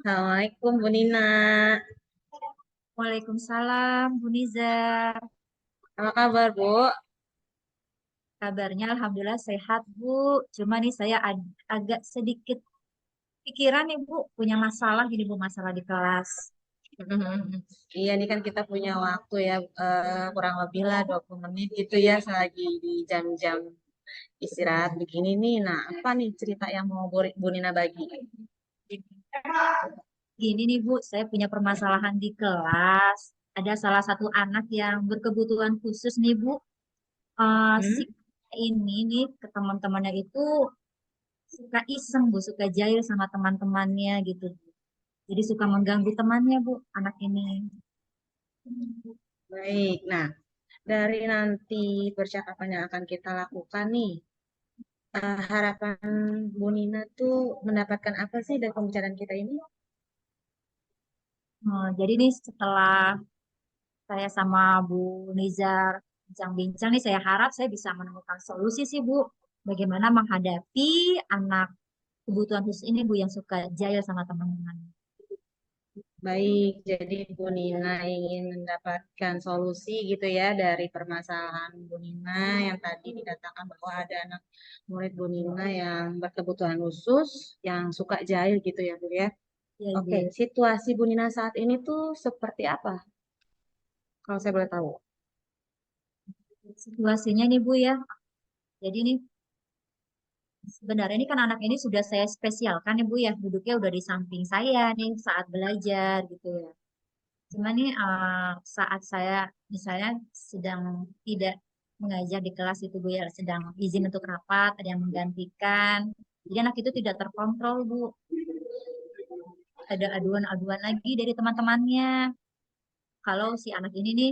Assalamualaikum Bu Nina. Waalaikumsalam, Bu Nizar. Apa kabar Bu? Kabarnya Alhamdulillah sehat, Bu. Cuma nih saya agak sedikit pikiran nih, Bu. Punya masalah gini, Bu. Masalah di kelas. Iya, ini kan kita punya waktu ya, kurang lebih lah 20 menit gitu ya, selagi di jam-jam istirahat begini nih. Nah, apa nih cerita yang mau Bu Nina bagi? Gini nih, Bu. Saya punya permasalahan di kelas. Ada salah satu anak yang berkebutuhan khusus nih, Bu. Si Hmm? ini nih ke teman-temannya itu suka iseng, Bu. Suka jahil sama teman-temannya gitu. Jadi suka mengganggu temannya, Bu. Anak ini. Baik, nah dari nanti percakapan yang akan kita lakukan nih, harapan Bu Nina tuh mendapatkan apa sih dari pembicaraan kita ini? Jadi nih setelah saya sama Bu Nizar bincang-bincang nih, saya harap saya bisa menemukan solusi sih Bu. Bagaimana menghadapi anak kebutuhan khusus ini Bu yang suka jahil sama teman-teman. Baik, jadi Bu Nina ingin mendapatkan solusi gitu ya dari permasalahan Bu Nina yang tadi dikatakan bahwa ada anak murid Bu Nina yang berkebutuhan khusus yang suka jahil gitu ya Bu ya. Ya Oke, Ibu. situasi Bu Nina saat ini tuh seperti apa? Kalau saya boleh tahu. Situasinya nih Bu ya. Jadi nih sebenarnya ini kan anak ini sudah saya spesialkan ya Bu ya. Duduknya udah di samping saya nih saat belajar gitu ya. Cuma nih saat saya misalnya sedang tidak mengajar di kelas itu Bu ya, sedang izin untuk rapat, ada yang menggantikan. Jadi anak itu tidak terkontrol Bu. Ada aduan-aduan lagi dari teman-temannya. Kalau si anak ini nih,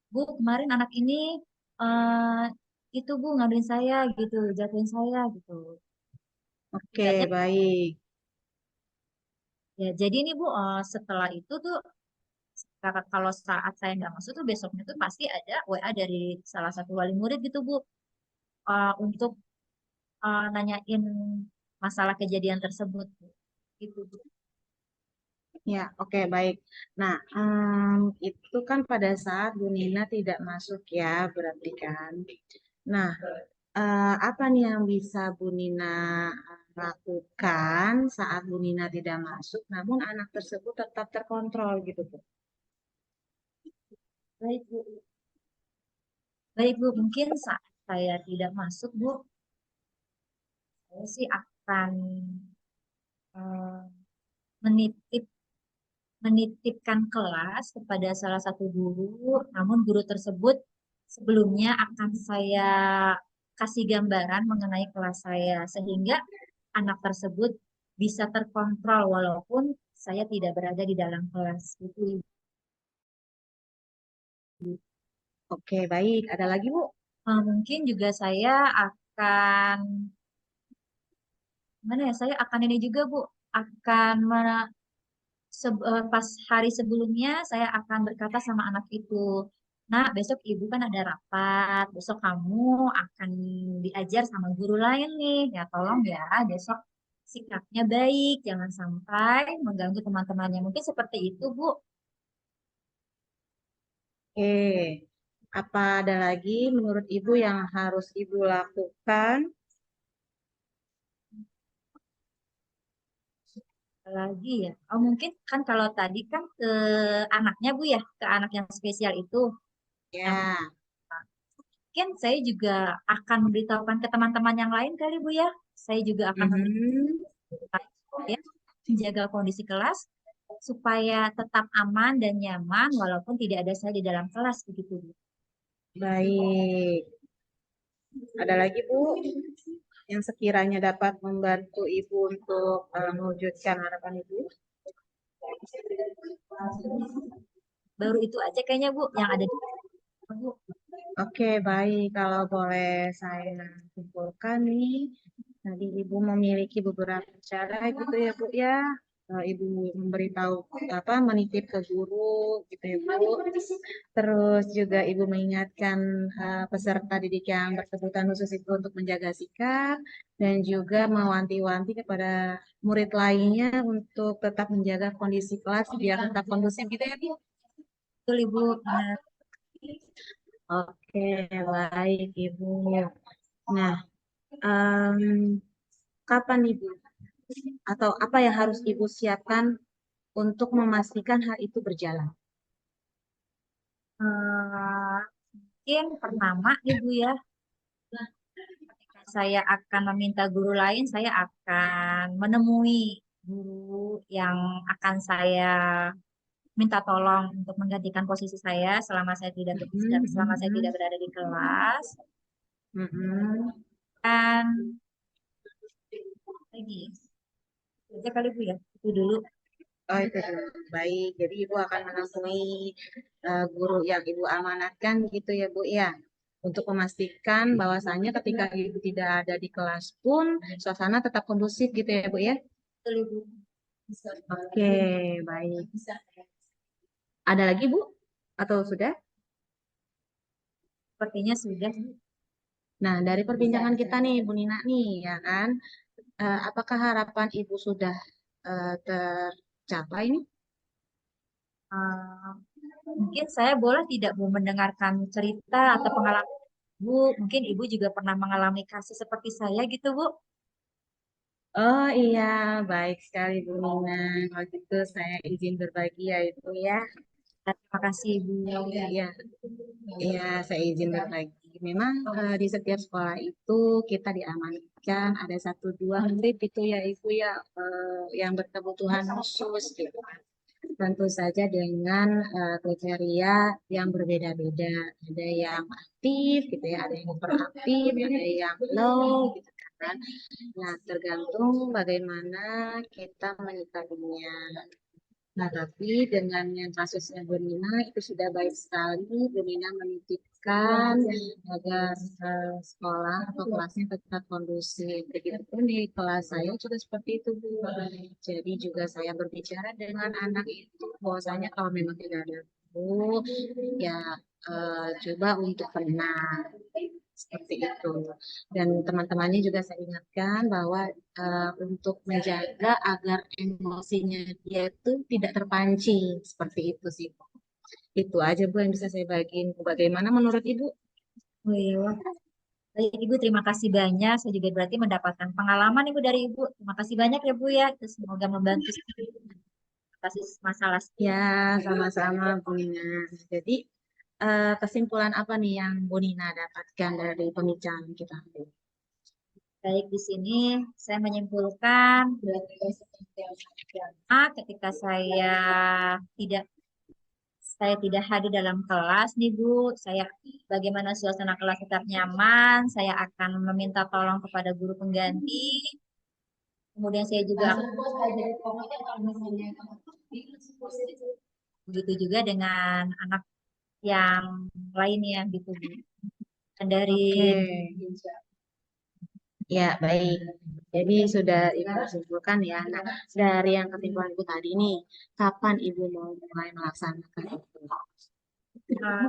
Bu kemarin anak ini eh itu Bu ngaduin saya gitu, jatuhin saya gitu. Oke, Tingkatnya baik. ya. Jadi nih Bu setelah itu tuh kalau saat saya nggak masuk tuh besoknya tuh pasti ada WA dari salah satu wali murid gitu Bu untuk nanyain masalah kejadian tersebut Bu. Gitu Bu. Ya, oke, baik. Nah, itu kan pada saat Bu Nina tidak masuk ya, berarti kan. Nah, apa nih yang bisa Bu Nina lakukan saat Bu Nina tidak masuk, namun anak tersebut tetap terkontrol gitu Bu? Baik Bu. Baik Bu, mungkin saat saya tidak masuk Bu, saya sih akan eh, menitip menitipkan kelas kepada salah satu guru, namun guru tersebut sebelumnya akan saya kasih gambaran mengenai kelas saya, sehingga anak tersebut bisa terkontrol walaupun saya tidak berada di dalam kelas. Itu Oke, baik. Ada lagi Bu? mungkin juga saya akan, mana ya, saya akan ini juga Bu, akan pas hari sebelumnya saya akan berkata sama anak itu, nah besok ibu kan ada rapat, besok kamu akan diajar sama guru lain nih, ya tolong ya besok sikapnya baik, jangan sampai mengganggu teman-temannya. Mungkin seperti itu Bu. Oke. Apa ada lagi menurut Ibu yang harus Ibu lakukan? Lagi ya, oh mungkin kan kalau tadi kan ke anaknya Bu ya, ke anak yang spesial itu yang Ya. mungkin saya juga akan memberitahukan ke teman-teman yang lain kali Bu ya, saya juga akan Mhm. ya, menjaga kondisi kelas supaya tetap aman dan nyaman walaupun tidak ada saya di dalam kelas begitu Bu. Baik. Ada lagi Bu yang sekiranya dapat membantu Ibu untuk mewujudkan harapan Ibu? Baru itu aja kayaknya Bu yang ada di Bu. Oke, baik. Kalau boleh saya simpulkan nih, tadi Ibu memiliki beberapa cara gitu ya, Bu ya. Ibu memberitahu apa menitip ke guru gitu ya Bu. Terus juga Ibu mengingatkan peserta didik yang berkebutuhan khusus itu untuk menjaga sikap dan juga mewanti-wanti kepada murid lainnya untuk tetap menjaga kondisi kelas biar tetap kondusif gitu ya Bu. Betul Ibu, benar. Oke, baik Ibu. Nah, em, kapan Ibu atau apa yang harus Ibu siapkan untuk memastikan hal itu berjalan? Eh, Mungkin pertama Ibu ya, ketika saya akan meminta guru lain, saya akan menemui guru yang akan saya minta tolong untuk menggantikan posisi saya selama saya tidak Mm-mm. berada di kelas. Mm-mm. Dan lagi, itu aja kali Bu ya, itu dulu. Oh itu dulu. Baik, jadi Ibu akan menemui guru yang Ibu amanatkan gitu ya Bu ya. Untuk memastikan bahwasannya ketika Ibu tidak ada di kelas pun suasana tetap kondusif gitu ya Bu ya. Betul Ibu. Oke, baik. Ada lagi Bu? Atau sudah? Sepertinya sudah. Nah, dari perbincangan kita nih Bu Nina nih ya kan, apakah harapan Ibu sudah tercapai nih? Eh, Mungkin saya boleh tidak Bu mendengarkan cerita atau pengalaman Bu. Mungkin Ibu juga pernah mengalami kasus seperti saya gitu Bu. Oh iya, baik sekali Bu Nina. Kalau gitu saya izin berbagi ya itu ya. Terima kasih Ibu. Iya, iya saya izin berbagi. Memang di setiap sekolah itu kita diamankan ada satu dua murid itu ya Ibu ya yang berkebutuhan khusus gitu. Tentu saja dengan kriteria yang berbeda-beda. Ada yang aktif gitu ya, ada yang hiperaktif, ada yang low gitu kan. Nah, tergantung bagaimana kita menyikapinya. Nah, tapi dengan yang kasusnya Bu Nina itu sudah baik sekali. Bu Nina menitipkan agar sekolah atau kelasnya tetap kondusif. Begitupun di kelas saya juga seperti itu, Bu. Jadi juga saya berbicara dengan anak itu bahwasanya kalau memang tidak ada guru, ya coba untuk tenang seperti itu. Dan teman-temannya juga saya ingatkan bahwa untuk menjaga agar emosinya dia itu tidak terpancing seperti itu sih. Itu aja Bu yang bisa saya bagiin. Bagaimana menurut Ibu? Oh iya, wah. Baik Ibu, terima kasih banyak. Saya juga berarti mendapatkan pengalaman Ibu dari Ibu. Terima kasih banyak ya Bu ya. Terus semoga membantu kasus masalah. Ya, sama-sama Bu Nina. Jadi kesimpulan apa nih yang Bu Nina dapatkan dari pembicaraan kita? Baik di sini saya menyimpulkan ketika tidak saya tidak hadir dalam kelas nih Bu, saya bagaimana suasana kelas tetap nyaman, saya akan meminta tolong kepada guru pengganti. Kemudian saya juga begitu juga dengan anak yang lainnya gitu Bu. Dan dari Oke, ya baik. Jadi sudah Ibu simpulkan ya. Nah, dari yang kesimpulan Ibu tadi nih, kapan Ibu mau mulai melaksanakan itu?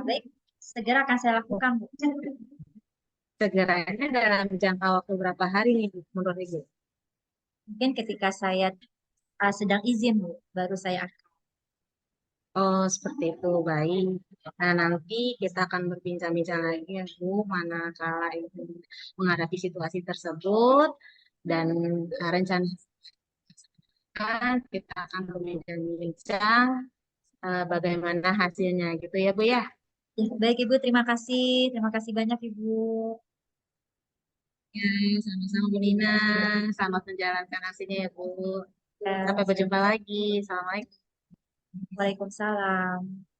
baik, segera akan saya lakukan Bu. Segeranya dalam jangka waktu berapa hari nih Bu, menurut Ibu? Mungkin ketika saya sedang izin Bu, baru saya akan. Oh, seperti itu. Baik. Nah, nanti kita akan berbincang-bincang lagi ya, Bu, manakala Ibu menghadapi situasi tersebut dan rencana kita akan berbincang-bincang bagaimana hasilnya gitu ya, Bu ya. Ya, baik Ibu, terima kasih. Terima kasih banyak Ibu. Ya, sama-sama Bu Nina. Selamat menjalankan aksinya ya, Bu. Ya, Sampai berjumpa lagi. Assalamualaikum. Waalaikumsalam.